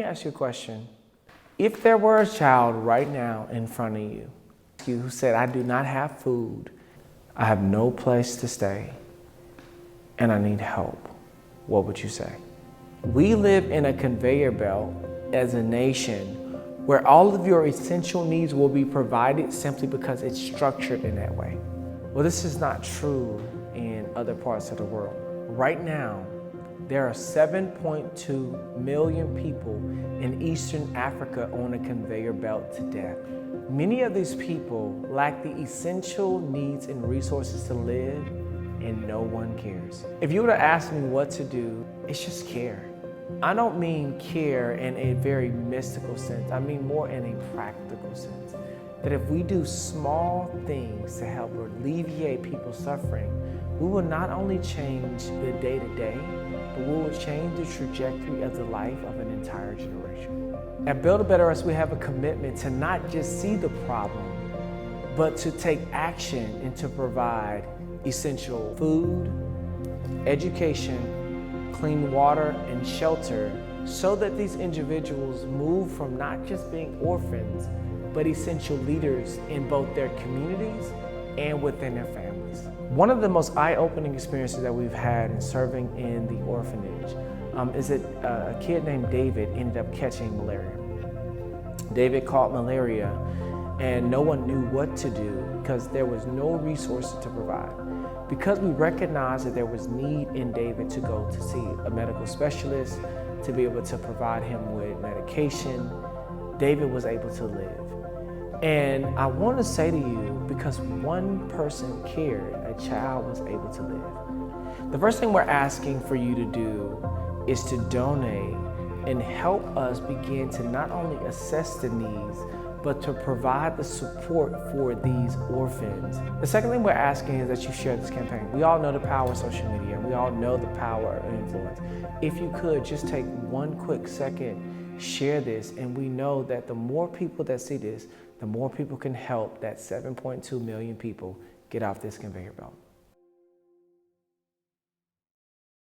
ask you a question. If there were a child right now in front of you who said, I do not have food, I have no place to stay, and I need help, what would you say? We live in a conveyor belt as a nation where all of your essential needs will be provided simply because it's structured in that way. Well, this is not true in other parts of the world. Right now, there are 7.2 million people in Eastern Africa on a conveyor belt to death. Many of these people lack the essential needs and resources to live, and no one cares. If you were to ask me what to do, it's just care. I don't mean care in a very mystical sense. I mean more in a practical sense. That if we do small things to help alleviate people's suffering, we will not only change the day-to-day, but we will change the trajectory of the life of an entire generation. At Build a Better Us, we have a commitment to not just see the problem, but to take action and to provide essential food, education, clean water, and shelter so that these individuals move from not just being orphans, but essential leaders in both their communities and within their families. One of the most eye-opening experiences that we've had in serving in the orphanage is that a kid named David ended up catching malaria. David caught malaria and no one knew what to do because there was no resources to provide. Because we recognized that there was need in David to go to see a medical specialist, to be able to provide him with medication, David was able to live. And I want to say to you, because one person cared, a child was able to live. The first thing we're asking for you to do is to donate and help us begin to not only assess the needs, but to provide the support for these orphans. The second thing we're asking is that you share this campaign. We all know the power of social media, and we all know the power of influence. If you could, just take one quick second, share this, and we know that the more people that see this, the more people can help that 7.2 million people get off this conveyor belt.